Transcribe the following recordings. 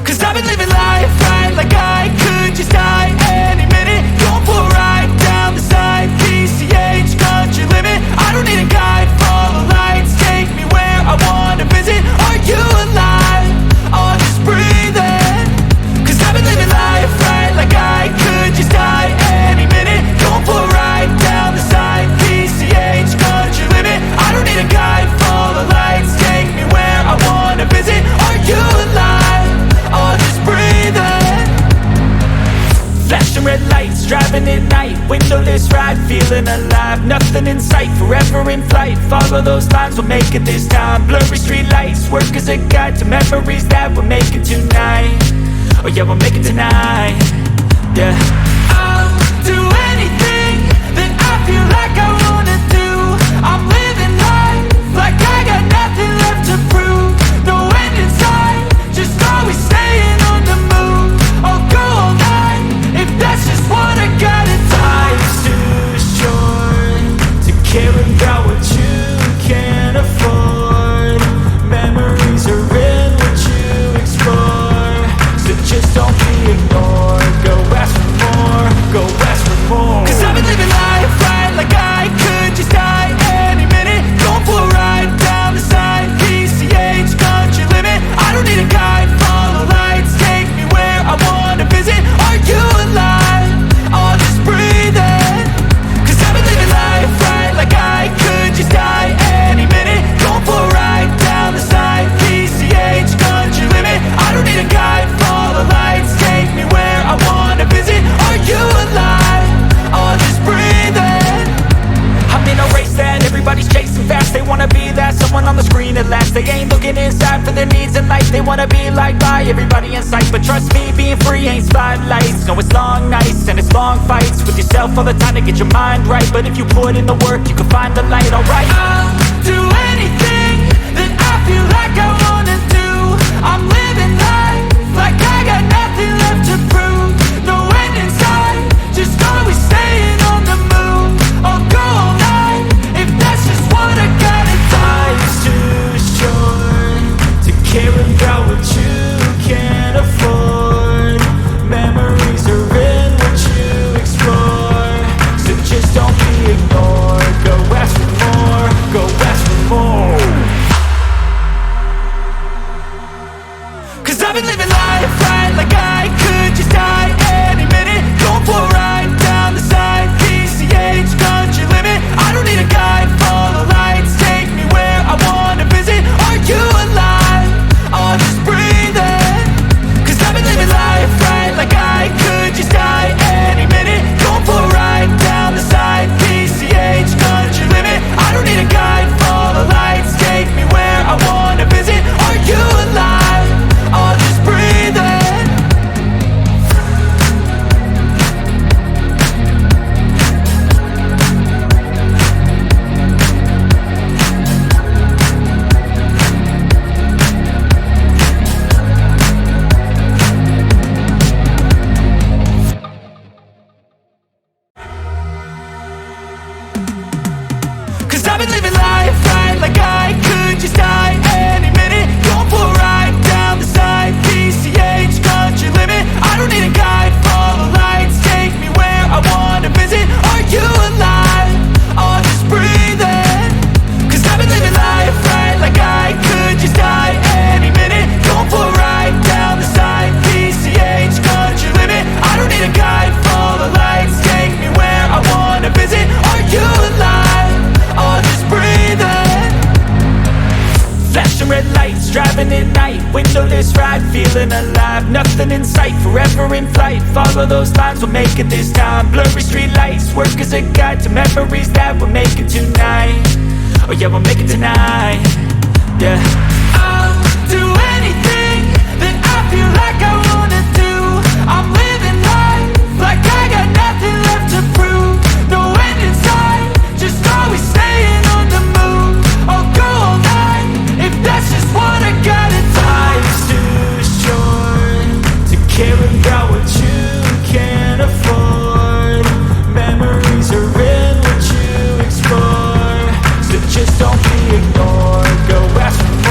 Cause I've been living life right like I could just die any minute. Going for a ride down the side, PCH, country limit. I don't need a guide, follow lights, take me where I wanna visit. Are you alive? Or just breathing? Cause I've been living life right like I could just die any minute. Going for a ride down the side, PCH, country limit. I don't need a guide, follow lights, take me where I wanna visit. Are you alive? Or just breathing? Flashing red lights, driving at night, windowless ride, feeling alive. Nothing in sight, forever in flight. Follow those lines, we'll make it this time. Blurry street lights, work as a guide to memories that we're making tonight. Oh yeah, we'll make it tonight. Yeah. I'll do anything that I feel like I wanna do. I'm living life like I got nothing left to prove. No end in sight, just always staying on the move. I'll go all night if that's just what I gotta do. Life's too short to care about what you can't afford. Memories are in what you explore, so just don't be ignored. Go ask for more, go ask for more. Cause I've been living life right like I could just die any minute. Going for a ride down the side, PCH, country limit. I don't need a guide, follow lights, take me where I wanna visit. Are you alive? Or just breathing? Cause I've been living life right like I could just die any minute. Going for a ride down the side, PCH, country limit. I don't need a guide, follow lights, take me where I wanna visit. Are you alive? Or just breathing? I'm in a race that everybody's chasing fast. They wanna be that someone on the screen at last. They ain't looking inside for their needs in life. They wanna be liked by everybody in sight. But trust me, being free ain't spotlights. No, it's long nights and it's long fights with yourself all the time to get your mind right. But if you put in the work, you can find the light, alright. I'll do anything that I feel like I wanna do. I'm living life like I got nothing left to prove. No end in sight, just always staying on the move. I'll go all night if that's just what I gotta do. Life's too short to care about what you can't afford. Memories are in what you explore, so just don't be ignored. Go ask for more, go ask for more. Cause I've been living life right like I could just die any minute. Going for a ride down the side, PCH, country limit. I don't need a guide, follow lights, take me where I wanna visit. Are you alive? Or just breathing? Cause I've been living life right like I could just die any minute. Going for a ride down the side, PCH, country limit. I don't need a guide, follow lights, take me where I wanna visit. Are you alive? Or just breathing? Cause I've been living life right like I could just die any minute. Going for a ride down the side, PCH, country limit. I don't need a guide, follow lights, take me where I wanna visit. Are you alive? Or just breathing? Cause I've been living life right like I could just die any minute. Going for a ride down the side, PCH, country limit. I don't need a guide, follow lights, take me where I wanna visit. Are you alive? Or just breathing? Flashing red lights, driving at night, windowless ride, feeling alive. Nothing in sight, forever in flight. Follow those lines, we'll make it this time. Blurry street lights, work as a guide to memories that we're making tonight. Oh yeah, we'll make it tonight. Yeah. I'll do anything that I feel like I wanna do. I'm living life like I got nothing left to prove. No end in sight, just always staying on the move. I'll go all night if that's just what I gotta do. Life's too short to care about what you can't afford. Memories are in what you explore, so just don't be ignored. Go ask for more.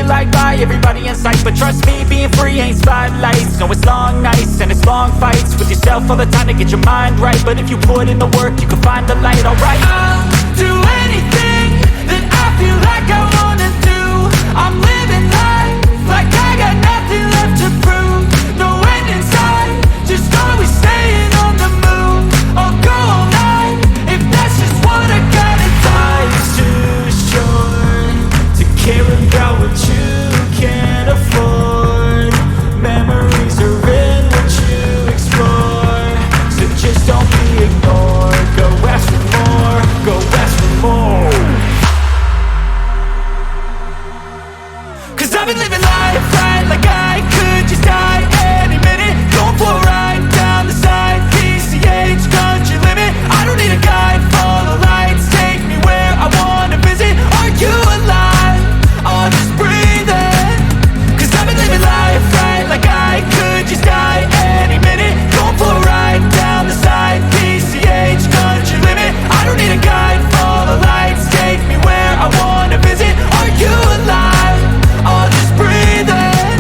liked by everybody in sight, but trust me, being free ain't spotlights. No, it's long nights and it's long fights with yourself all the time to get your mind right. But if you put in the work, you can find the light, alright. I'll do anything that I feel like I wanna do. I'm living life like I got nothing left to prove. No end in sight, just always staying on the move. I'll go all night if that's just what I gotta do. Life's too short to care about what you can't afford. Memories are in what you explore, so just don't be ignored. Go ask for more, go ask for more. 'Cause I've been living life right like I could just die any minute. Going for a ride down the side, PCH, country limit. I don't need a guide, follow lights, take me where I wanna visit. Are you alive? I'll just breathe in. 'Cause I've been living life right like I could just die any minute. Going for a ride down the side, PCH, country limit. I don't need a guide, follow lights, take me where I wanna visit. Are you alive? I'll just breathe in.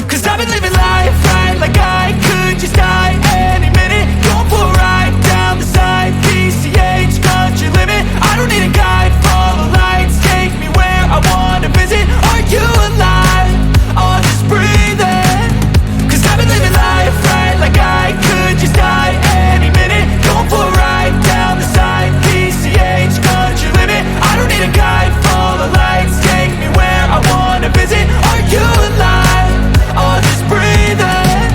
'Cause I've been living life right like I could just die any minute. Going for a ride down the side, PCH, country limit. I don't need a guide, follow lights, take me where I wanna visit. Are you alive? I'll just breathe in. 'Cause I've been living life right like I could just die any minute. Going for a ride down the side, PCH, country limit. I don't need a guide, follow lights, take me where I wanna visit. Are you alive? I'll just breathe in.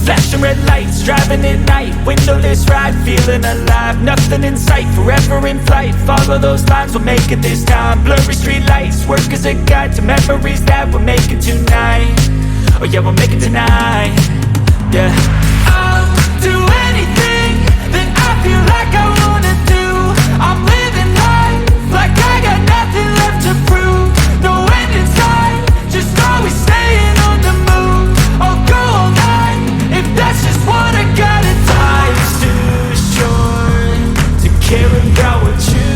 Flashing red lights, driving at night, windowless ride, feeling alive. Nothing in sight, forever in flight. Follow those lines, we'll make it this time. Blurry street lights, work as a guide to memories that we're making tonight. Oh yeah, we'll make it tonight. Yeah. I'll do anything that I feel like I wanna do. I'm living life like I got nothing left to prove. No end in sight, just always staying on the move. I'll go all night if that's just what I gotta do. Life's too short to care about what you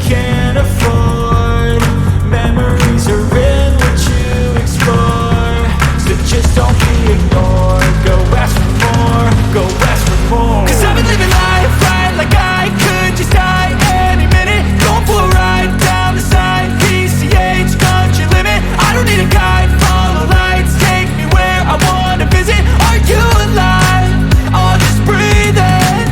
can't afford. Memories are in what you explore, so just don't be ignored. Go ask for more, go ask for more. 'Cause I've been living life right like I could just die any minute. Going for a ride down the side, PCH, country limit. I don't need a guide, follow lights, take me where I wanna visit. Are you alive? I'll just breathe in.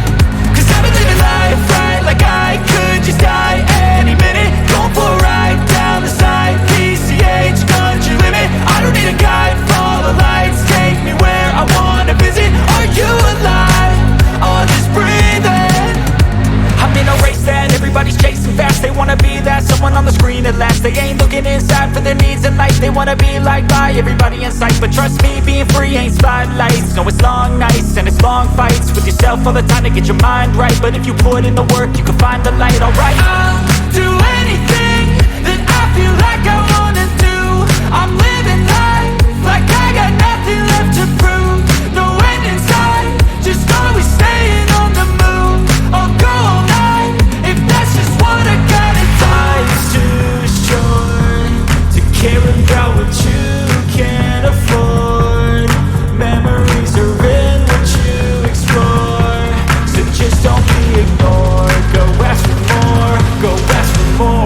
'Cause I've been living life right like I could just die any minute. Going for a ride down the side, PCH, country limit. I don't need a guide, follow lights, take me where I wanna visit. Are you alive? I'll just breathe in. I'm in a race that everybody's chasing fast. They wanna be that someone on the screen at last. They ain't looking inside for their needs in life. They wanna be liked by everybody in sight, but trust me, being free ain't spotlights. No, it's long nights and it's long fights with yourself all the time to get your mind right. But if you put in the work, you can find the light, alright. I'll do anything that I feel like I wanna do. I'm living life like I got nothing left to prove. No end in sight, just always staying on the move. I'll go all night if that's just what I gotta do. Life's too short to care about what you can't afford. Memories are in what you explore, so just don't be ignored. Go ask for more, go ask for more.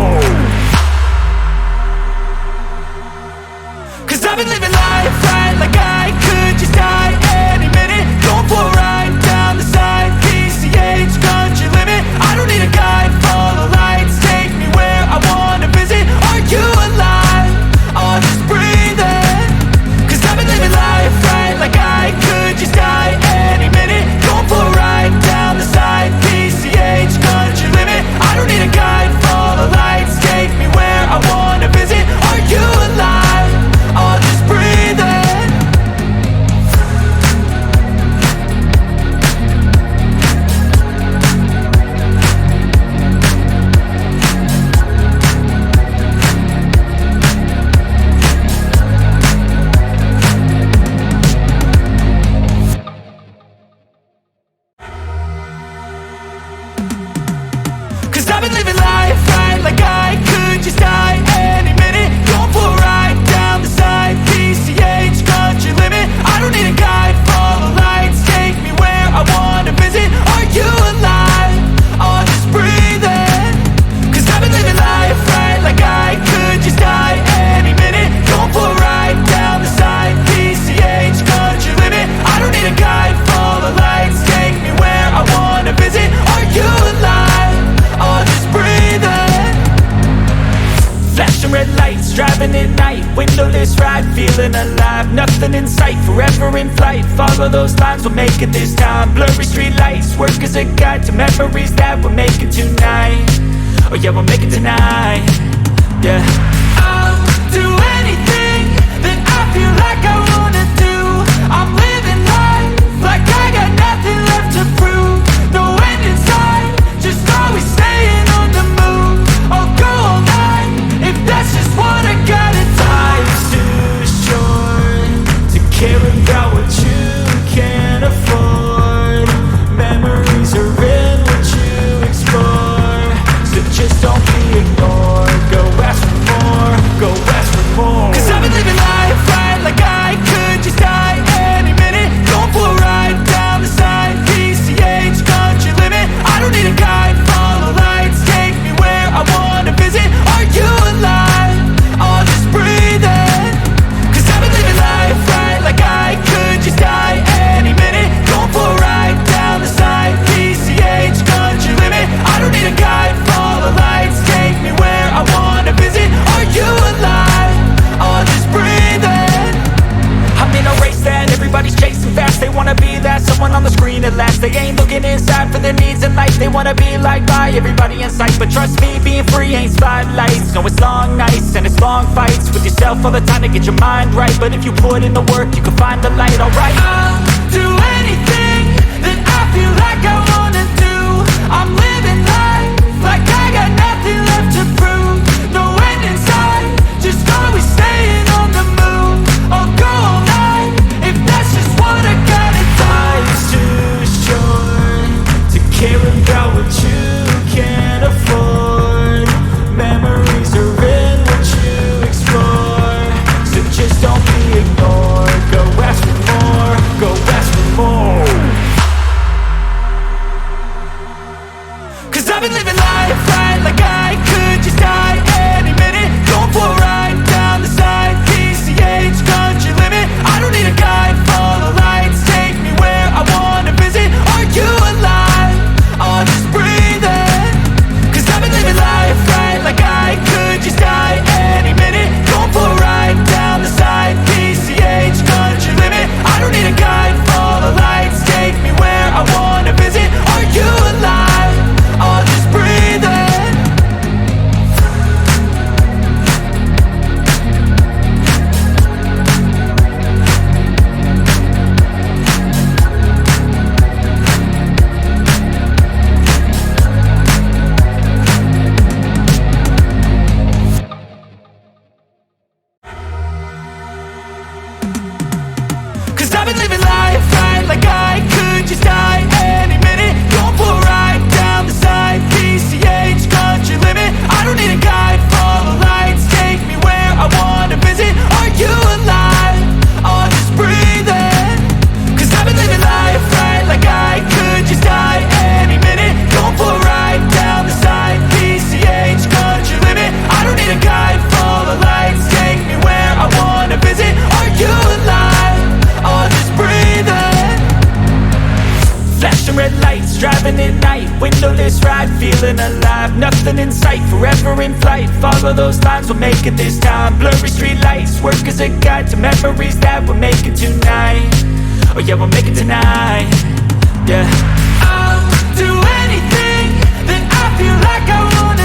driving at night, windowless ride, feeling alive. Nothing in sight, forever in flight. Follow those lines, we'll make it this time. Blurry street lights, work as a guide to memories that we're making tonight. Oh yeah, we'll make it tonight. Yeah. I'll do anything that I feel like I wanna do. I'm living life like I got nothing left to prove. No end in sight, just always staying on the move. I'll go all night if that's just what I gotta do. Life's too short to care about what you can't afford. Memories are in what you explore, so just don't be ignored. Go ask for more, go ask for more. 'Cause I've been living life right like I could just die any minute. Going for a ride down the side, PCH, country limit. I don't need a guide, follow lights, take me where I wanna visit. Are you alive? I'll just breathe in. 'Cause I've been living life right like I could just die any minute. Going for a ride down the side, PCH, country limit. I don't need a guide, follow lights, take me where I wanna visit. Are you alive? I'll just breathe in. I'm in a race that everybody's chasing fast. They wanna be that someone on the screen at last. They ain't looking inside for their needs in life. They wanna be liked by everybody in sight. But trust me, being free ain't spotlights. No, it's long nights and it's long fights with yourself all the time to get your mind right. But if you put in the work, you can find the light, alright. I'll do anything that I feel like I wanna do. I'm living life like I got nothing left to prove. No end in sight, just always staying on the move. I'll go all night if that's just what I gotta do. Life's too short to care about what you can't afford. Memories are in what you explore, so just don't be ignored. Go ask for more, go ask for more. 'Cause I've been living life right like I could just die any minute. Going for a ride down the side, PCH, country limit. I don't need a guide, follow lights, take me where I wanna visit. Are you alive? I'll just breathe in. 'Cause I've been living life right like I could just die any minute. Going for a ride down the side, PCH, country limit. I don't need a guide, follow lights, take me where I wanna visit. Are you alive? I'll just breathe in. Cause I've been living life right like I could just die any minute. Going for a ride down the side, PCH, country limit. I don't need a guide, follow lights, take me where I wanna visit. Are you alive? I'll just breathe in. 'Cause I've been living life right like I could just die any minute. Going for a ride down the side, PCH, country limit. I don't need a guide, follow lights, take me where I wanna visit. Are you alive? I'll just breathe in. Flashing red lights, driving at night, windowless ride, feeling alive. Nothing in sight, forever in flight. Follow those lines, we'll make it this time. Blurry street lights, work as a guide to memories that we're making tonight. Oh yeah, we'll make it tonight. Yeah. I'll do anything that I feel like I wanna